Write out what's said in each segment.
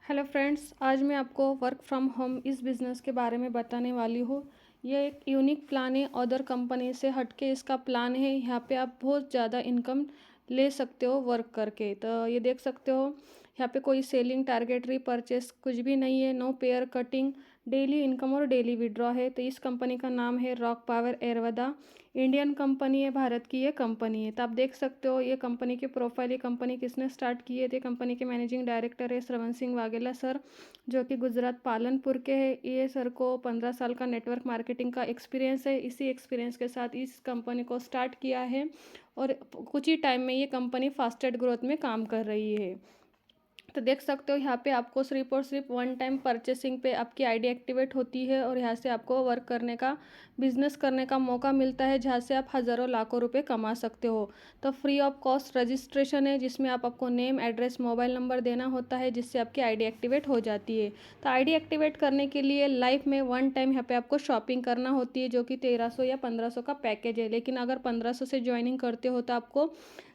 Hello friends, आज मैं आपको वर्क फ्रॉम होम इस बिज़नेस के बारे में बताने वाली हूँ। ये एक यूनिक प्लान है, अदर कंपनी से हटके इसका प्लान है। यहाँ पे आप बहुत ज़्यादा इनकम ले सकते हो वर्क करके। तो ये देख सकते हो, यहाँ पे कोई सेलिंग टारगेट परचेस कुछ भी नहीं है, no pair cutting, daily income और डेली विड्रॉ है। तो इस कंपनी का नाम है रॉक पावर एयरवदा। इंडियन कंपनी है, भारत की ये कंपनी है। तो आप देख सकते हो ये कंपनी के प्रोफाइल, ये कंपनी किसने स्टार्ट की है। तो कंपनी के मैनेजिंग डायरेक्टर है श्रवण सिंह वाघेला सर, जो कि गुजरात पालनपुर के हैं। ये सर को 15 साल का नेटवर्क मार्केटिंग का एक्सपीरियंस है। इसी एक्सपीरियंस के साथ इस कंपनी को स्टार्ट किया है और कुछ ही टाइम में ये कंपनी फास्टेस्ट ग्रोथ में काम कर रही है। तो देख सकते हो यहाँ पे आपको सिर्फ और सिर्फ वन टाइम परचेसिंग पे आपकी आईडी एक्टिवेट होती है और यहाँ से आपको वर्क करने का, बिजनेस करने का मौका मिलता है, जहाँ से आप हज़ारों लाखों रुपए कमा सकते हो। तो फ्री ऑफ कॉस्ट रजिस्ट्रेशन है, जिसमें आपको नेम, एड्रेस, मोबाइल नंबर देना होता है, जिससे आपकी आईडी एक्टिवेट हो जाती है। तो आईडी एक्टिवेट करने के लिए लाइफ में वन टाइम यहाँ पे आपको शॉपिंग करना होती है, जो कि 1300 या 1500 का पैकेज है। लेकिन अगर 1500 से ज्वाइनिंग करते हो तो आपको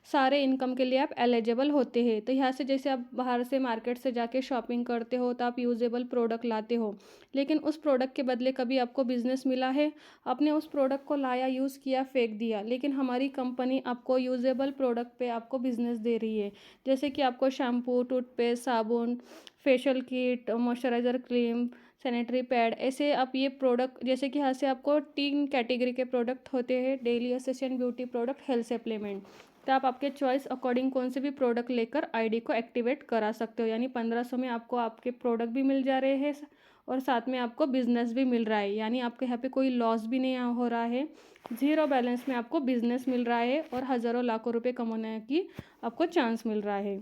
सारे इनकम के लिए आप एलिजिबल होते हैं। तो यहाँ से जैसे आप बाहर से मार्केट से जाके शॉपिंग करते हो तो आप यूजेबल प्रोडक्ट लाते हो, लेकिन उस प्रोडक्ट के बदले कभी आपको बिजनेस मिला है? आपने उस प्रोडक्ट को लाया, यूज़ किया, फेंक दिया, लेकिन हमारी कंपनी आपको यूजेबल प्रोडक्ट पे आपको बिजनेस दे रही है। जैसे कि आपको शैम्पू, टूथपेस्ट, साबुन, facial kit, moisturiser cream, sanitary pad, ऐसे आप ये प्रोडक्ट, जैसे कि यहाँ से आपको 3 कैटेगरी के प्रोडक्ट होते हैं: daily essential, beauty product, health supplement. तो आप आपके चॉइस अकॉर्डिंग कौन से भी प्रोडक्ट लेकर आईडी को एक्टिवेट करा सकते हो। यानी 1500 में आपको आपके प्रोडक्ट भी मिल जा रहे हैं और साथ में आपको बिजनेस भी मिल रहा है। यानी आपके यहाँ पे कोई लॉस भी नहीं हो रहा है, ज़ीरो बैलेंस में आपको बिजनेस मिल रहा है और हज़ारों लाखों रुपए कमाने की आपको चांस मिल रहा है।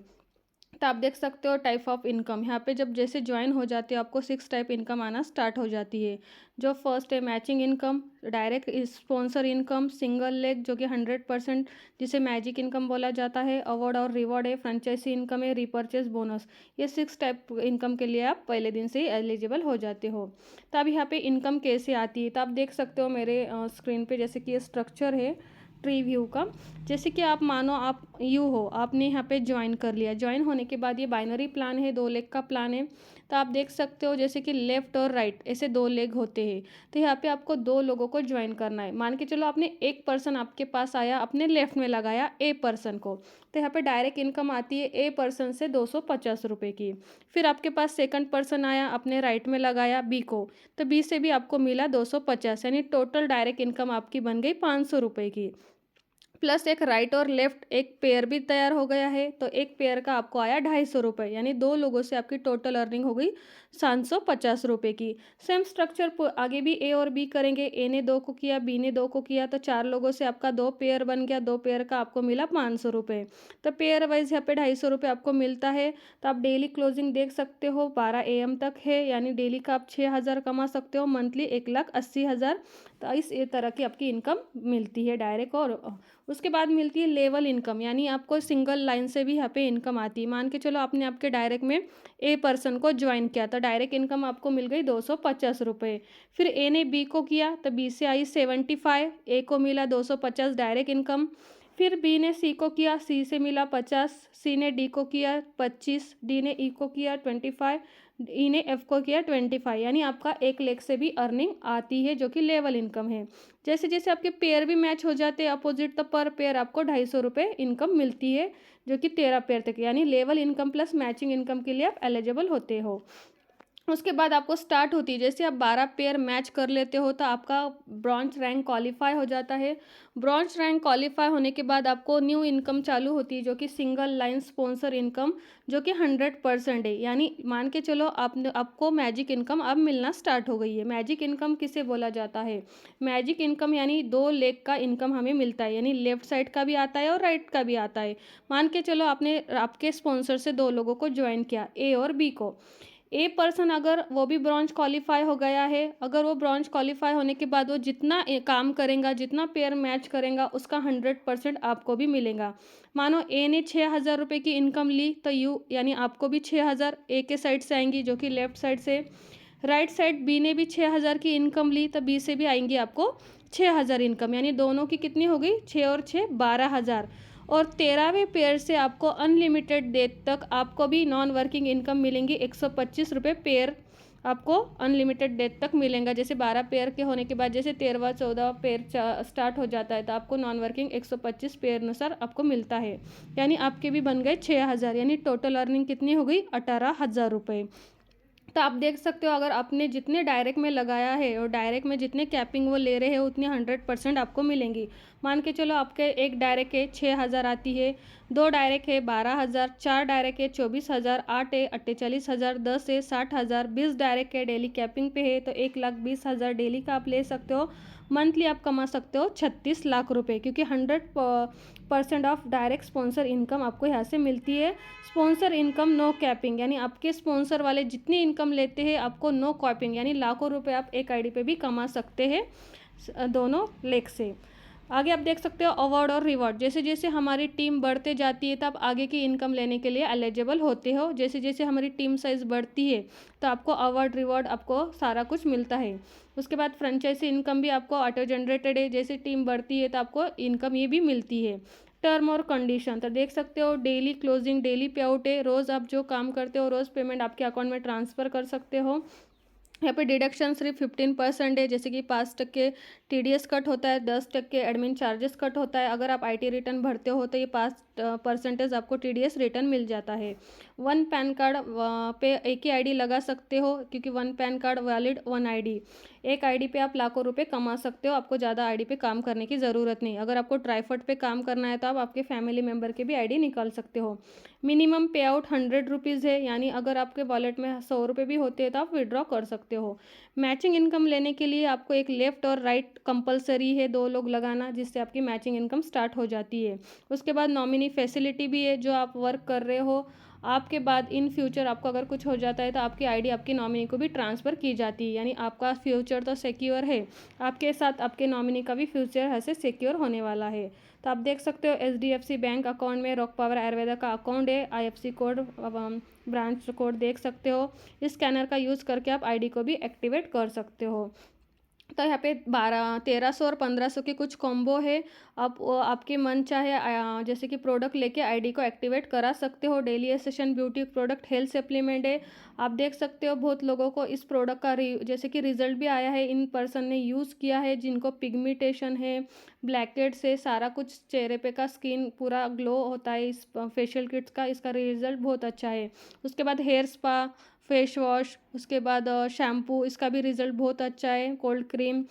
तो आप देख सकते हो टाइप ऑफ इनकम यहाँ पे, जब जैसे ज्वाइन हो जाते हो आपको 6 टाइप इनकम आना स्टार्ट हो जाती है। जो फर्स्ट है matching income, direct sponsor income, single leg जो कि 100%, जिसे मैजिक इनकम बोला जाता है, अवार्ड और रिवॉर्ड है, फ्रेंचाइजी इनकम है, रिपर्चेज बोनस। ये 6 टाइप इनकम के लिए आप पहले दिन से ही एलिजिबल हो जाते हो। तो अब यहाँ पे इनकम कैसे आती है, तो आप देख सकते हो मेरे स्क्रीन पे, जैसे कि ये स्ट्रक्चर है ट्री व्यू का। जैसे कि आप मानो आप यू हो, आपने यहाँ पे ज्वाइन कर लिया। ज्वाइन होने के बाद ये बाइनरी प्लान है, 2 लेग का प्लान है। तो आप देख सकते हो जैसे कि लेफ्ट और राइट ऐसे 2 लेग होते हैं। तो यहाँ पे आपको 2 लोगों को ज्वाइन करना है। मान के चलो आपने एक पर्सन आपके पास आया, अपने लेफ्ट में लगाया ए पर्सन को, तो यहाँ पे डायरेक्ट इनकम आती है ए पर्सन से 250 रुपये की। फिर आपके पास सेकंड पर्सन आया, अपने राइट में लगाया बी को, तो बी से भी आपको मिला 250, यानी टोटल डायरेक्ट इनकम आपकी बन गई 500 रुपये की। प्लस एक राइट और लेफ्ट एक पेयर भी तैयार हो गया है, तो एक पेयर का आपको आया 250 रुपये, यानी 2 लोगों से आपकी टोटल अर्निंग हो गई 750 रुपये की। सेम स्ट्रक्चर आगे भी ए और बी करेंगे। ए ने 2 को किया, बी ने 2 को किया, तो 4 लोगों से आपका 2 पेयर बन गया। 2 पेयर का आपको मिला 500 रुपये। तो पेयर वाइज यहाँ पे 250 रुपये आपको मिलता है। तो आप डेली क्लोजिंग देख सकते हो 12 AM तक है, यानी डेली का आप 6000 कमा सकते हो, मंथली 1,80,000। तो इस तरह की आपकी इनकम मिलती है डायरेक्ट। और उसके बाद मिलती है लेवल इनकम, यानी आपको सिंगल लाइन से भी यहाँ पे इनकम आती है। मान के चलो आपने आपके डायरेक्ट में ए पर्सन को ज्वाइन किया, तो डायरेक्ट इनकम आपको मिल गई 250 रुपये। फिर ए ने बी को किया, तो बी से आई 75, ए को मिला 250 डायरेक्ट इनकम। फिर बी ने सी को किया, सी से मिला 50, सी ने डी को किया 25, डी ने ई को किया 25, ई ने एफ को किया 25, यानी आपका एक लेग से भी अर्निंग आती है, जो कि लेवल इनकम है। जैसे जैसे आपके पेयर भी मैच हो जाते हैं अपोजिट, तो पर पेयर आपको 250 रुपये इनकम मिलती है, जो कि 13 पेयर तक, यानी level income plus matching income के लिए आप एलिजिबल होते हो। उसके बाद आपको स्टार्ट होती है, जैसे आप 12 पेयर मैच कर लेते हो तो आपका ब्रॉन्ज रैंक क्वालिफाई हो जाता है। ब्रॉन्ज रैंक क्वालिफाई होने के बाद आपको न्यू इनकम चालू होती है, जो कि सिंगल लाइन स्पॉन्सर इनकम, जो कि 100% है। यानी मान के चलो आपको मैजिक इनकम अब मिलना स्टार्ट हो गई है। मैजिक इनकम किसे बोला जाता है? मैजिक इनकम यानी 2 लेग का इनकम हमें मिलता है, यानी लेफ्ट साइड का भी आता है और राइट का भी आता है। मान के चलो आपने आपके स्पॉन्सर से 2 लोगों को ज्वाइन किया, ए और बी को। ए पर्सन अगर वो भी ब्रॉन्ज क्वालिफाई हो गया है, अगर वो ब्रॉन्ज क्वालिफाई होने के बाद वो जितना काम करेगा, जितना पेयर मैच करेगा, उसका 100% आपको भी मिलेगा। मानो ए ने 6,000 रुपये की इनकम ली, तो यू यानी आपको भी 6,000 ए के साइड से आएंगी, जो कि लेफ्ट साइड से। राइट साइड बी ने भी 6,000 की इनकम ली, तो बी से भी आएंगी आपको 6,000 इनकम, यानी दोनों की कितनी हो गई? 6 और 6 12,000। और 13वें पेयर से आपको अनलिमिटेड डेट तक आपको भी नॉन वर्किंग इनकम मिलेंगी। 125 रुपये पेयर आपको अनलिमिटेड डेट तक मिलेगा। जैसे 12 पेयर के होने के बाद जैसे 13वां 14वां पेयर स्टार्ट हो जाता है तो आपको नॉन वर्किंग 125 पेयर अनुसार आपको मिलता है। यानी आपके भी बन गए 6,000, यानी टोटल अर्निंग कितनी हो गई 18,000 रुपये। तो आप देख सकते हो अगर आपने जितने डायरेक्ट में लगाया है और डायरेक्ट में जितने कैपिंग वो ले रहे हैं उतनी 100% आपको मिलेंगी। मान के चलो आपके एक डायरेक्ट है 6,000 आती है, 2 डायरेक्ट है 12,000, 4 डायरेक्ट है 24,000, 8 है 48,000, 10 है 60,000, 20 डायरेक्ट है डेली कैपिंग पे है तो 1,20,000 डेली का आप ले सकते हो। मंथली आप कमा सकते हो 36 लाख रुपए, क्योंकि 100% ऑफ डायरेक्ट स्पॉन्सर इनकम आपको यहाँ से मिलती है। स्पॉन्सर इनकम नो कैपिंग, यानी आपके स्पॉन्सर वाले जितनी इनकम लेते हैं आपको नो कैपिंग, यानी लाखों रुपए आप एक आईडी पे भी कमा सकते हैं दोनों लेग से। आगे आप देख सकते हो अवार्ड और रिवॉर्ड। जैसे जैसे हमारी टीम बढ़ते जाती है तब आगे की इनकम लेने के लिए एलिजिबल होते हो। जैसे जैसे हमारी टीम साइज़ बढ़ती है तो आपको अवार्ड रिवॉर्ड आपको सारा कुछ मिलता है। उसके बाद फ्रेंचाइजी इनकम भी आपको ऑटो जनरेटेड है। जैसे टीम बढ़ती है तो आपको इनकम ये भी मिलती है। टर्म और कंडीशन तो देख सकते हो डेली क्लोजिंग, डेली पे आउट है। रोज़ आप जो काम करते हो रोज़ पेमेंट आपके अकाउंट में ट्रांसफ़र कर सकते हो। यहाँ पे डिडक्शन सिर्फ 15% है। जैसे कि 5% TDS कट होता है, 10% एडमिन चार्जेस कट होता है। अगर आप IT रिटर्न भरते हो तो ये 5% आपको TDS रिटर्न मिल जाता है। 1 पैन कार्ड पे एक ही ID लगा सकते हो, क्योंकि 1 पैन कार्ड वैलिड 1 ID। एक ID पे आप लाखों रुपए कमा सकते हो, आपको ज़्यादा ID पे काम करने की ज़रूरत नहीं। अगर आपको ट्राईफट पे काम करना है तो आप आपके फैमिली मेम्बर के भी ID निकाल सकते हो। मिनिमम पे आउट 100 रुपीज़ है, यानी अगर आपके वॉलेट में 100 रुपये भी होते हैं तो आप विड्रॉ कर सकते हो। मैचिंग इनकम लेने के लिए आपको एक लेफ़्ट और राइट कंपलसरी है, 2 लोग लगाना, जिससे आपकी मैचिंग इनकम स्टार्ट हो जाती है। उसके बाद नॉमिनी फैसिलिटी भी है, जो आप वर्क कर रहे हो आपके बाद इन फ्यूचर आपको अगर कुछ हो जाता है तो आपकी ID आपकी नॉमिनी को भी ट्रांसफ़र की जाती है। यानी आपका फ्यूचर तो सिक्योर है, आपके साथ आपके नॉमिनी का भी फ्यूचर ऐसे सिक्योर होने वाला है। तो आप देख सकते हो HDFC बैंक अकाउंट में रॉक पावर आयुर्वेदा का अकाउंट है। IFC कोड ब्रांच कोड देख सकते हो। इस स्कैनर का यूज़ करके आप ID को भी एक्टिवेट कर सकते हो। तो यहाँ पे 1300 और 1500 के कुछ कॉम्बो है। आप आपके मन चाहे जैसे कि प्रोडक्ट लेके ID को एक्टिवेट करा सकते हो। डेली एसेशन ब्यूटी प्रोडक्ट हेल्थ सप्लीमेंट है। आप देख सकते हो बहुत लोगों को इस प्रोडक्ट का जैसे कि रिजल्ट भी आया है, इन पर्सन ने यूज़ किया है जिनको पिगमेंटेशन है, ब्लैकहेड्स है, सारा कुछ चेहरे पे का स्किन पूरा ग्लो होता है इस फेशियल किट्स का। इसका रिजल्ट बहुत अच्छा है। उसके बाद हेयर स्पा, फेस वॉश, उसके बाद शैम्पू, इसका भी रिज़ल्ट बहुत अच्छा है। कोल्ड क्रीम,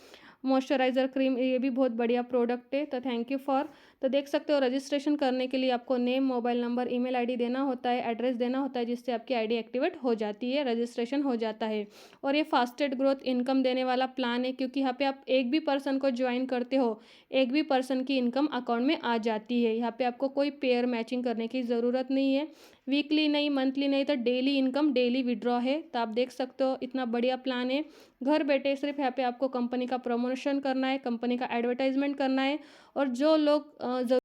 मॉइस्चराइज़र क्रीम, ये भी बहुत बढ़िया प्रोडक्ट है। तो थैंक यू फॉर। तो देख सकते हो रजिस्ट्रेशन करने के लिए आपको name, mobile number, email ID देना होता है, एड्रेस देना होता है, जिससे आपकी आईडी एक्टिवेट हो जाती है, रजिस्ट्रेशन हो जाता है। और ये फास्टेड ग्रोथ इनकम देने वाला प्लान है, क्योंकि यहाँ पे आप एक भी पर्सन को ज्वाइन करते हो एक भी पर्सन की इनकम अकाउंट में आ जाती है। यहाँ पे आपको कोई पेयर मैचिंग करने की ज़रूरत नहीं है। वीकली नहीं, मंथली नहीं, तो डेली इनकम डेली विड्रॉ है। तो आप देख सकते हो इतना बढ़िया प्लान है। घर बैठे सिर्फ यहाँ पे आपको कंपनी का प्रमोशन करना है, कंपनी का एडवर्टाइजमेंट करना है। और जो लोग